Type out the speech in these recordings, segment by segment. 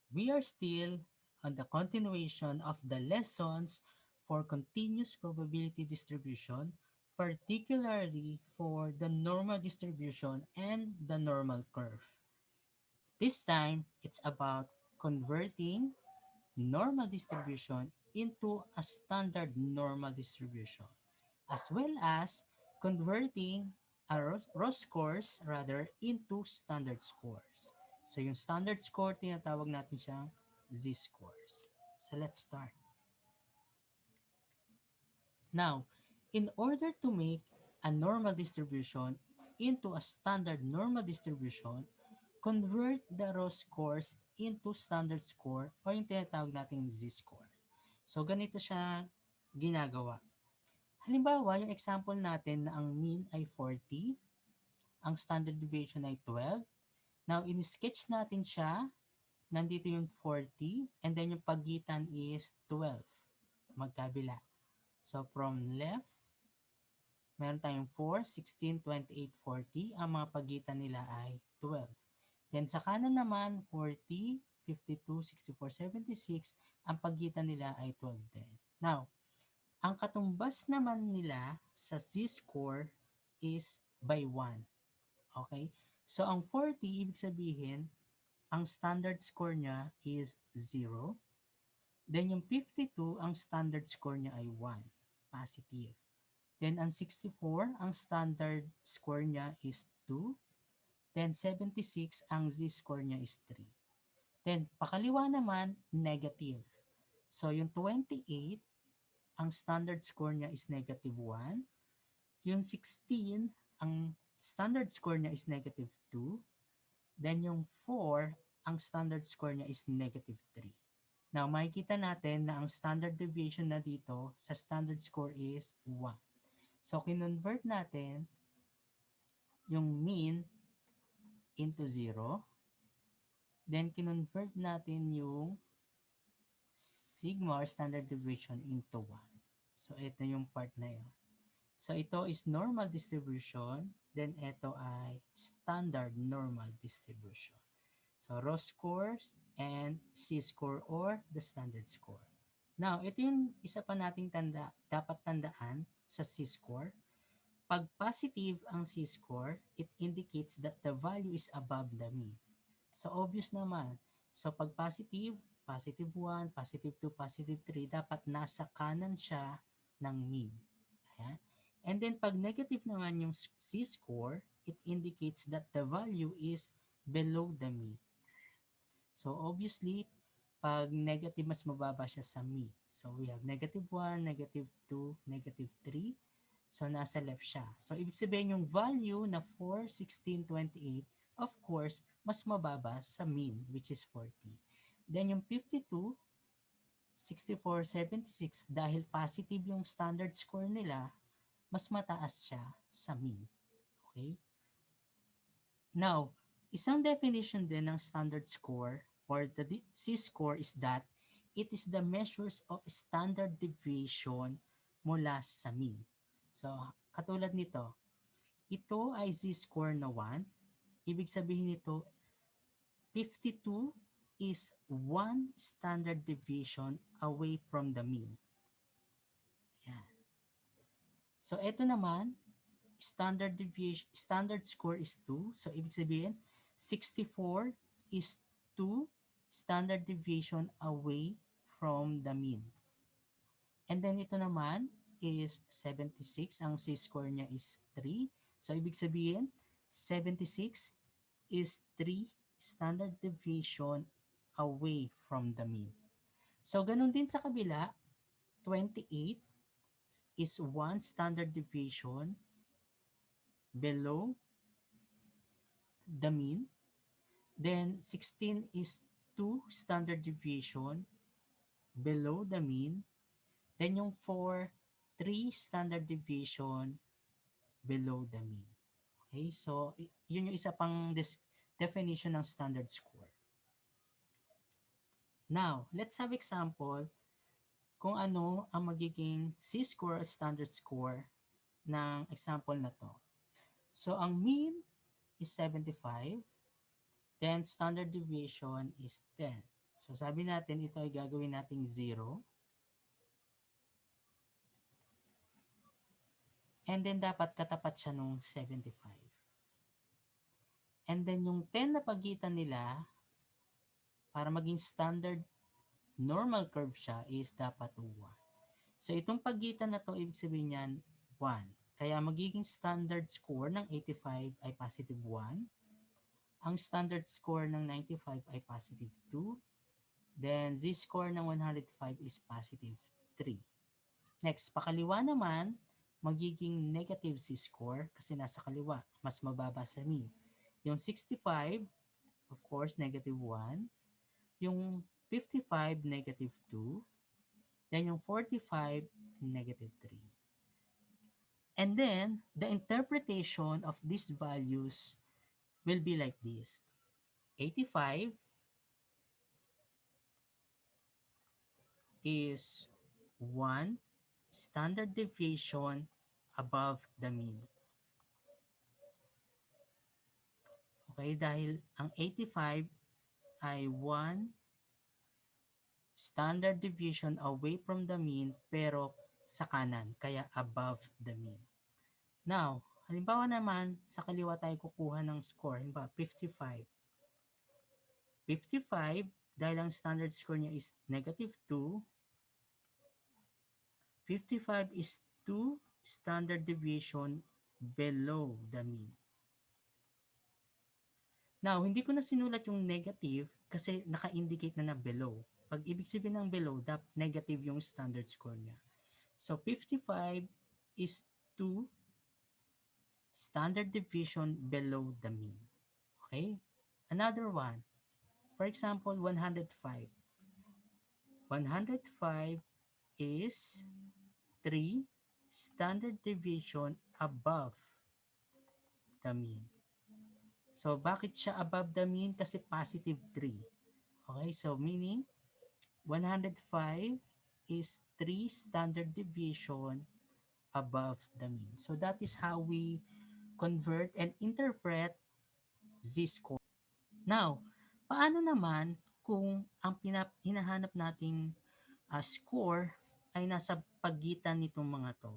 We are still on the continuation of the lessons for continuous probability distribution, particularly for the normal distribution and the normal curve. This time, it's about converting normal distribution into a standard normal distribution, as well as converting a raw scores rather into standard scores. So yung standard score, tinatawag natin siyang z-scores. So let's start. Now, in order to make a normal distribution into a standard normal distribution, convert the raw scores into standard score o yung tinatawag nating z-score. So ganito siya ginagawa. Halimbawa, yung example natin na ang mean ay 40, ang standard deviation ay 12. Now, in-sketch natin siya, nandito yung 40, and then yung pagitan is 12, magkabila. So, from left, meron tayong 4, 16, 28, 40. Ang mga pagitan nila ay 12. Then, sa kanan naman, 40, 52, 64, 76. Ang pagitan nila ay 12 din. Now, ang katumbas naman nila sa z-score is by 1. Okay? So, ang 40, ibig sabihin, ang standard score niya is 0. Then, yung 52, ang standard score niya ay 1. Positive. Then, ang 64, ang standard score niya is 2. Then, 76, ang z-score niya is 3. Then, pakaliwa naman, negative. So, yung 28, ang standard score niya is negative 1. Yung 16, ang standard score niya is negative 2. Then yung 4, ang standard score niya is negative 3. Now, makikita natin na ang standard deviation na dito sa standard score is 1. So, kinonvert natin yung mean into 0. Then, kinonvert natin yung sigma or standard deviation into 1. So, ito yung part na yun. So, ito is normal distribution. Then, ito ay standard normal distribution. So, raw scores and z-score or the standard score. Now, ito yung isa pa nating dapat tandaan sa z-score. Pag positive ang z-score, it indicates that the value is above the mean. So, obvious naman. So, pag positive, positive 1, positive 2, positive 3, dapat nasa kanan siya ng mean. Ayan. And then, pag negative naman yung z-score, it indicates that the value is below the mean. So, obviously, pag negative, mas mababa siya sa mean. So, we have negative 1, negative 2, negative 3. So, nasa left siya. So, ibig sabihin yung value na 4, 16, 28, of course, mas mababa sa mean, which is 40. Then, yung 52, 64, 76, dahil positive yung standard score nila, mas mataas siya sa mean. Okay? Now, isang definition din ng standard score or the z-score is that it is the measures of standard deviation mula sa mean. So, katulad nito, ito ay z-score na 1. Ibig sabihin nito, 52 is 1 standard deviation away from the mean. Yan. So, ito naman, standard deviation, standard score is 2. So, ibig sabihin, 64 is 2 standard deviation away from the mean. And then ito naman is 76. Ang z-score niya is 3. So, ibig sabihin, 76 is 3 standard deviation away from the mean. So, ganun din sa kabila, 28 is 1 standard deviation below the mean. Then 16 is 2 standard deviation below the mean. Then yung 4, 3 standard deviation below the mean. Okay, so yun yung isa pang definition ng standard score. Now, let's have example kung ano ang magiging z-score or standard score ng example na to. So, ang mean is 75. Then, standard deviation is 10. So sabi natin ito ay gagawin nating 0. And then dapat katapat siya nung 75. And then yung 10 na pagitan nila, para maging standard normal curve siya is dapat 1. So itong pagitan na to, ibig sabihin niyan 1. Kaya magiging standard score ng 85 ay positive 1. Ang standard score ng 95 ay positive 2. Then z-score ng 105 is positive 3. Next, pakaliwa naman, magiging negative z-score kasi nasa kaliwa, mas mababa sa mean. Yung 65, of course, negative 1. Yung 55, negative 2. Then yung 45, negative 3. And then, the interpretation of these values will be like this. 85 is 1 standard deviation above the mean. Okay, dahil ang 85 ay 1 standard deviation away from the mean pero sa kanan, kaya above the mean. Now, halimbawa naman, sa kaliwa tayo kukuha ng score. Halimbawa, 55. 55, dahil ang standard score niya is negative 2, 55 is 2 standard deviation below the mean. Now, hindi ko na sinulat yung negative kasi naka-indicate na below. Pag ibig sabihin ng below, negative yung standard score niya. So, 55 is 2 standard deviation below the mean. Okay? Another one. For example, 105. 105 is 3 standard deviation above the mean. So, bakit siya above the mean? Kasi positive 3. Okay, so meaning 105 is 3 standard deviation above the mean. So, that is how we convert and interpret z-score. Now, paano naman kung ang hinahanap nating score ay nasa pagitan nitong mga to?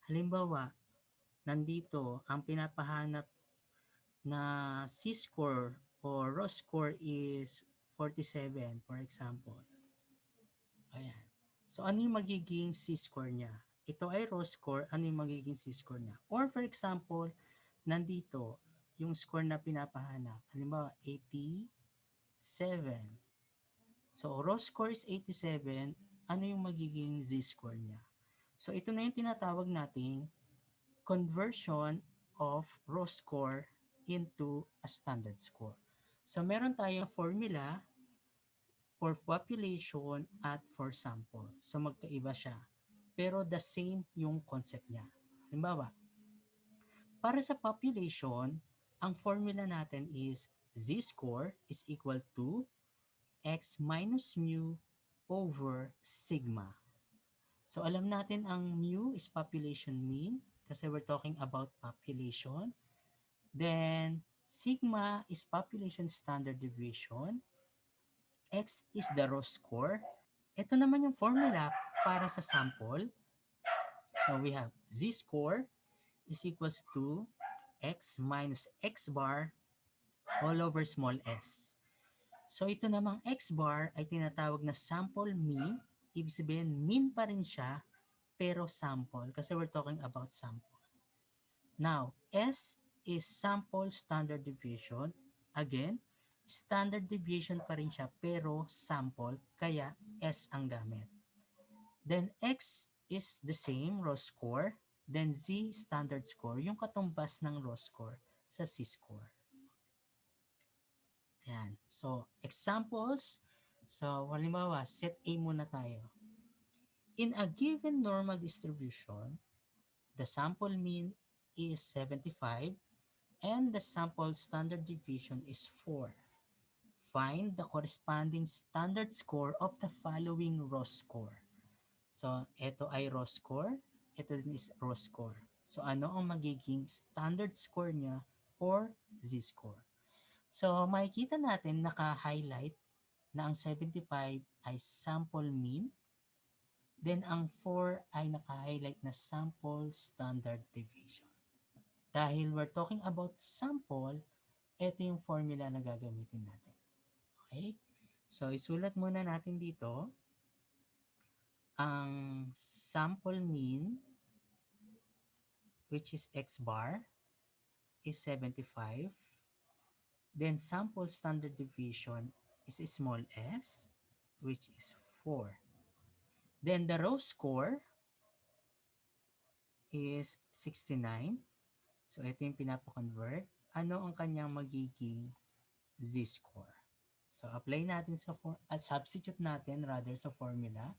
Halimbawa, nandito ang pinapahanap na C-score o raw score is 47, for example. Ayan. So, ano yung magiging C-score niya? Ito ay raw score, ano yung magiging C-score niya? Or for example, nandito, yung score na pinapahanap. Halimbawa, 87. So, raw score is 87. Ano yung magiging Z-score niya? So, ito na yung tinatawag nating conversion of raw score into a standard score. So, meron tayong formula for population at for sample. So, magkaiba siya. Pero the same yung concept niya. Halimbawa, para sa population, ang formula natin is z-score is equal to x minus mu over sigma. So, alam natin ang mu is population mean kasi we're talking about population. Then, sigma is population standard deviation. X is the raw score. Ito naman yung formula para sa sample. So, we have z-score is equals to x minus x bar all over small s. So, ito namang x bar ay tinatawag na sample mean. Ibig sabihin, mean pa rin siya, pero sample kasi we're talking about sample. Now, S is sample standard deviation. Again, standard deviation pa rin siya pero sample, kaya S ang gamit. Then X is the same, raw score. Then Z, standard score, yung katumbas ng raw score sa Z-score. Ayan. So, examples. So, halimbawa, set A muna tayo. In a given normal distribution, the sample mean is 75 and the sample standard deviation is 4. Find the corresponding standard score of the following raw score. So, ito ay raw score, ito din is raw score. So, ano ang magiging standard score niya or z-score? So, makikita natin naka-highlight na ang 75 ay sample mean, then ang 4 ay naka-highlight na sample standard deviation. Dahil we're talking about sample, ito yung formula na gagamitin natin. Okay? So, isulat muna natin dito ang sample mean, which is x bar, is 75. Then, sample standard deviation is small s, which is 4. Then, the row score is 69. So, ito yung pinapakonvert. Ano ang kanyang magiging z-score? So, apply natin sa substitute natin rather sa formula.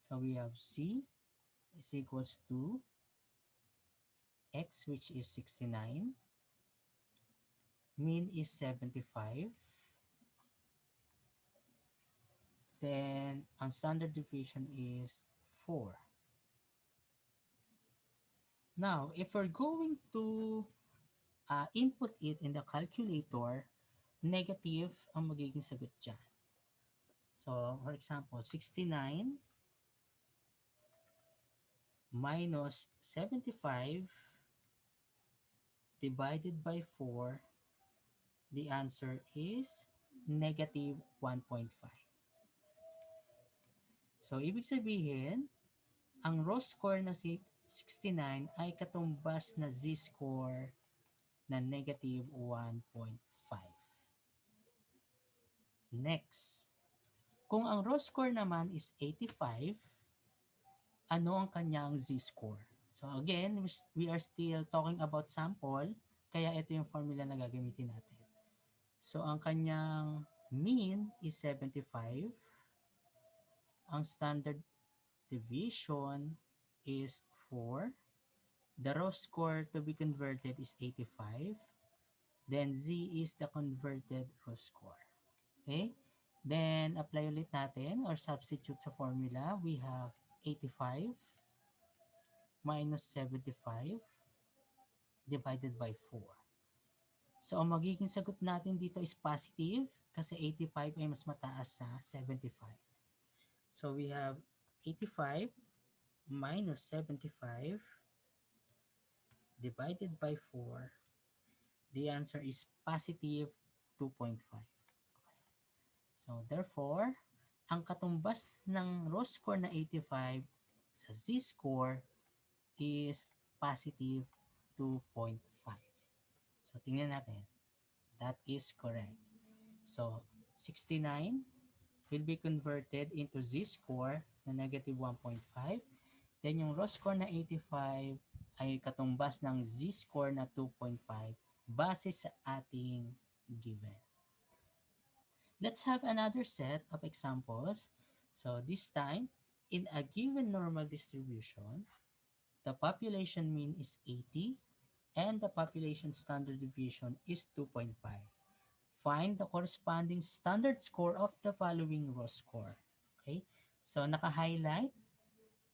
So, we have c is equals to x, which is 69. Mean is 75. Then, ang standard deviation is 4. Now, if we're going to input it in the calculator, negative ang magiging sagot dyan. So, for example, 69 minus 75 divided by 4, the answer is negative 1.5. So, ibig sabihin, ang raw score na 69 ay katumbas na z-score na negative 1.5. Next, kung ang raw score naman is 85, ano ang kanyang z-score? So again, we are still talking about sample, kaya ito yung formula na gagamitin natin. So ang kanyang mean is 75. Ang standard deviation is 4. The raw score to be converted is 85. Then z is the converted raw score. Okay? Then apply ulit natin or substitute sa formula. We have 85 minus 75 divided by 4. So ang magiging sagot natin dito is positive kasi 85 ay mas mataas sa 75. So we have 85 minus 75 divided by 4. The answer is positive 2.5. So therefore, ang katumbas ng raw score na 85 sa z-score is positive 2.5. So tingnan natin. That is correct. So 69 will be converted into z-score na negative 1.5. Then yung raw score na 85 ay katumbas ng z-score na 2.5 base sa ating given. Let's have another set of examples. So this time, in a given normal distribution, the population mean is 80 and the population standard deviation is 2.5. Find the corresponding standard score of the following raw score. Okay? So naka-highlight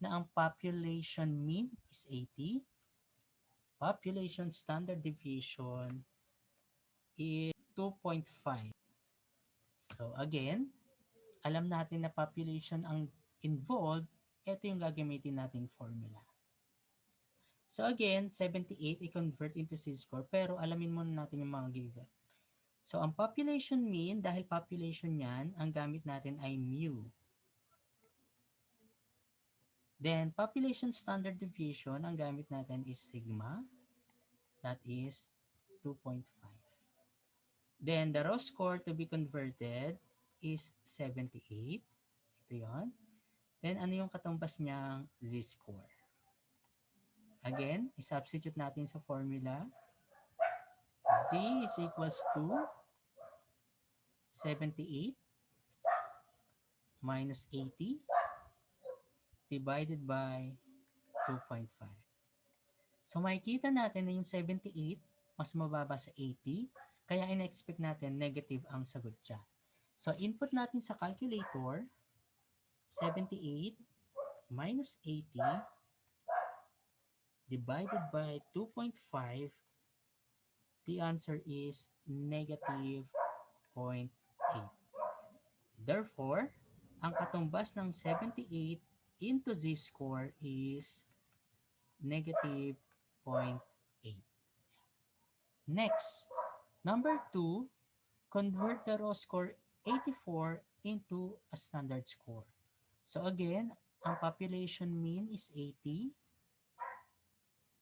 na ang population mean is 80. Population standard deviation is 2.5. So again, alam natin na population ang involved, ito yung gagamitin nating formula. So again, 78 i-convert into z-score, pero alamin muna natin yung mga given. So ang population mean, dahil population yan, ang gamit natin ay mu. Then population standard deviation, ang gamit natin is sigma, that is 2.5. Then the raw score to be converted is 78. Ito yun. Then ano yung katumbas niyang z-score? Again, i-substitute natin sa formula. Z is equals to 78 minus 80 divided by 2.5. So makikita natin na yung 78 mas mababa sa 80, kaya ina-expect natin negative ang sagot dyan. So input natin sa calculator, 78 minus 80 divided by 2.5, the answer is negative 0.8. Therefore, ang katumbas ng 78 into z-score is negative 0.8. Next, number 2, convert the raw score 84 into a standard score. So again, ang population mean is 80,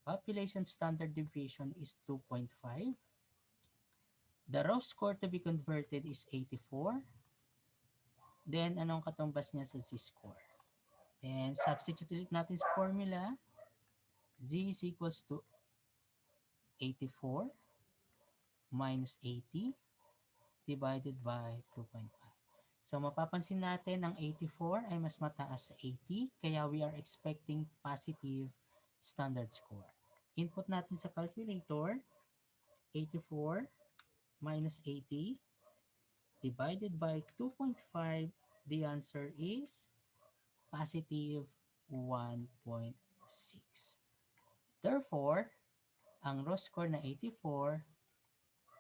population standard deviation is 2.5, the raw score to be converted is 84, then anong katumbas niya sa z-score? Then substitute ulit natin sa formula, z is equals to 84 minus 80 divided by 2.5. So mapapansin natin ang 84 ay mas mataas sa 80, kaya we are expecting positive standard score. Input natin sa calculator, 84 minus 80 divided by 2.5, the answer is positive 1.6. Therefore, ang raw score na 84,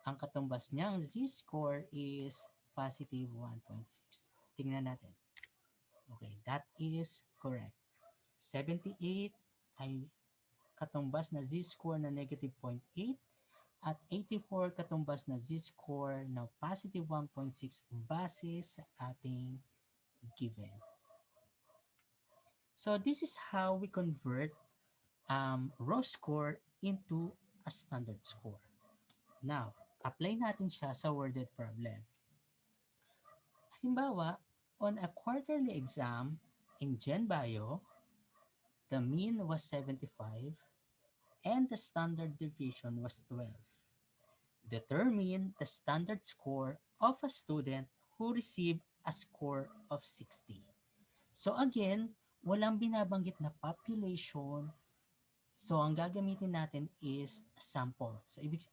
ang katumbas niyang z-score is positive 1.6. Tingnan natin. Okay, that is correct. 78 ay katumbas na z-score na negative 0.8 at 84 katumbas na z-score na positive 1.6 base sa ating given. So this is how we convert raw score into a standard score. Now, apply natin siya sa worded problem. Halimbawa, on a quarterly exam in Gen Bio, the mean was 75 and the standard deviation was 12. Determine the standard score of a student who received a score of 60. So again, walang binabanggit na population. So ang gagamitin natin is sample. So ibig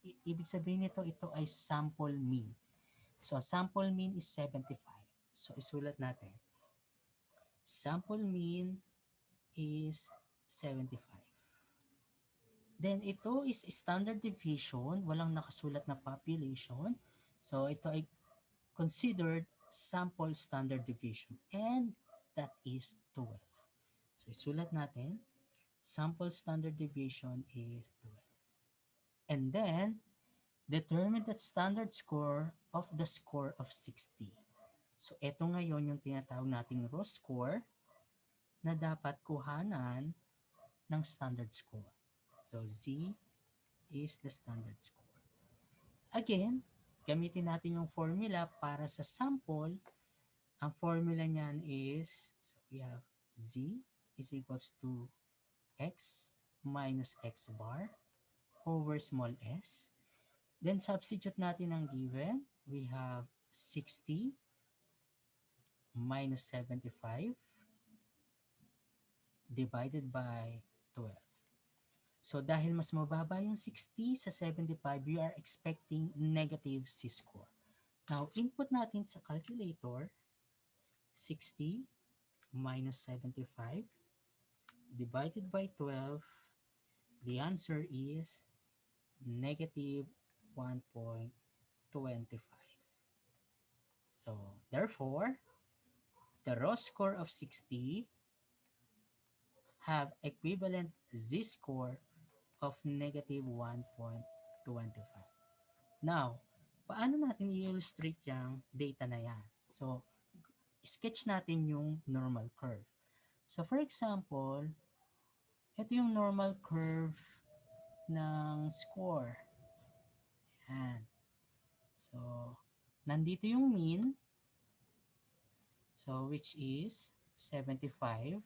sabihin nito, ito ay sample mean. So sample mean is 75. So isulat natin. Sample mean is 75. Then ito is standard deviation, walang nakasulat na population. So ito ay considered sample standard deviation and that is 12. So isulat natin, sample standard deviation is 12. And then, determine the standard score of the score of 60. So ito ngayon yung tinatawag nating raw score na dapat kuhanan ng standard score. So Z is the standard score. Again, gamitin natin yung formula para sa sample. Ang formula niyan is, so we have Z is equals to X minus X bar over small s. Then substitute natin ang given. We have 60 minus 75 divided by 12. So dahil mas mababa yung 60 sa 75, we are expecting negative z-score. Now, input natin sa calculator, 60 minus 75 divided by 12, the answer is negative 1.25. So, therefore, the raw score of 60 have equivalent z-score of negative 1.25. Now, paano natin i-illustrate yung data na yan? So, sketch natin yung normal curve. So, for example, ito yung normal curve ng score. Yan. So, nandito yung mean. So, which is 75.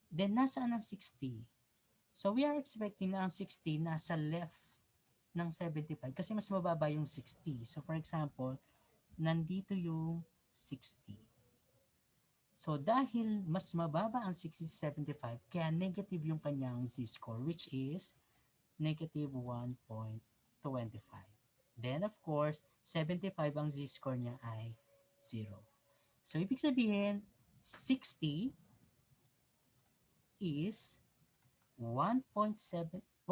Then, nasaan ang 60? So, we are expecting na ang 60 nasa left ng 75 kasi mas mababa yung 60. So, for example, nandito yung 60. So, dahil mas mababa ang 60 sa 75, kaya negative yung kanyang z-score, which is negative 1.25. Then, of course, 75 ang z-score niya ay 0. So, ibig sabihin, 60 is 1.25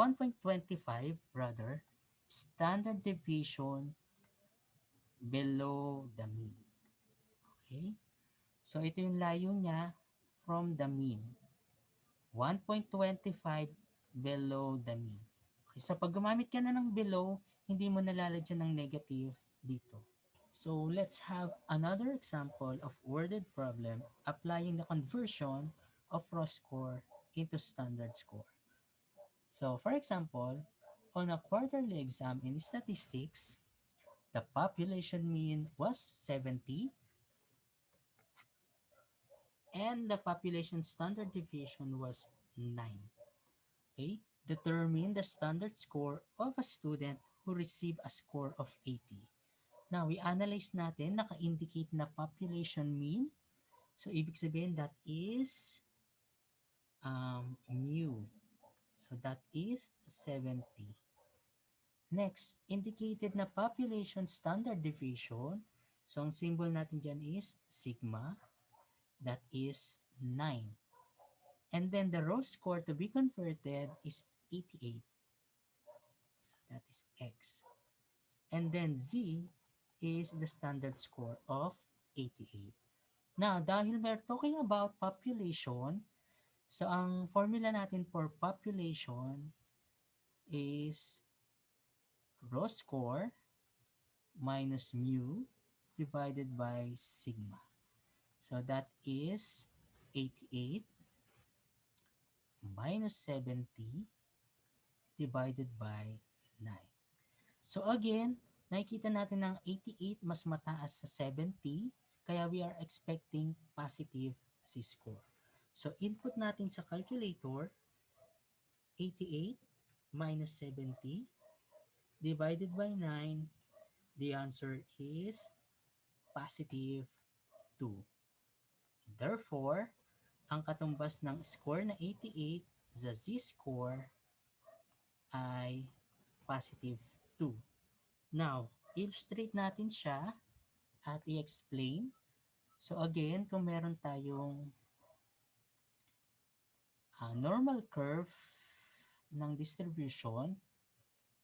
rather standard deviation below the mean. Okay? So ito yung layo niya from the mean. 1.25 below the mean. Okay, so pag gumamit ka na ng below, hindi mo nalalagyan ng negative dito. So let's have another example of worded problem applying the conversion of raw score into standard score. So for example, on a quarterly exam in statistics, the population mean was 70 and the population standard deviation was 9. Okay? Determine the standard score of a student who received a score of 80. Now, we analyze natin, naka-indicate na population mean. So, ibig sabihin that is mu. So, that is 70. Next, indicated na population standard deviation. So, ang symbol natin dyan is sigma. That is 9. And then the raw score to be converted is 88. So, that is x. And then z is the standard score of 88. Now, dahil we're talking about population, so ang formula natin for population is raw score minus mu divided by sigma. So that is 88 minus 70 divided by 9. So again, nakikita natin ng 88 mas mataas sa 70, kaya we are expecting positive z-score. So input natin sa calculator, 88 minus 70 divided by 9, the answer is positive 2. Therefore, ang katumbas ng score na 88 sa z-score ay positive 2. Now, illustrate natin siya at i-explain. So again, kung meron tayong normal curve ng distribution,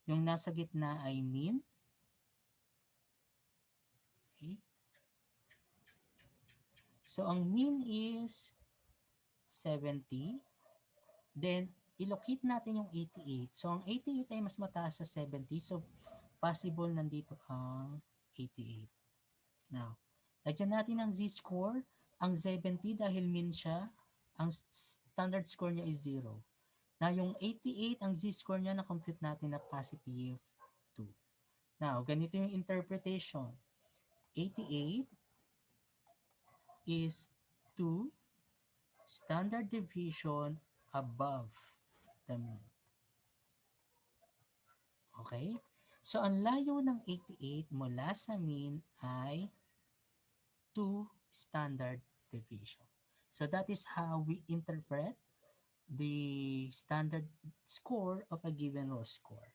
yung nasa gitna ay mean. Okay. So ang mean is 70. Then, ilocate natin yung 88. So ang 88 ay mas mataas sa 70. So possible nandito ang 88. Now, lagyan natin ang z-score. Ang 70 dahil mean siya, ang standard score niya is 0. Na yung 88, ang z-score niya na-compute natin na positive 2. Now, ganito yung interpretation. 88 is 2 standard deviation above the mean. Okay? So, ang layo ng 88 mula sa mean ay 2 standard deviation. So, that is how we interpret the standard score of a given raw score.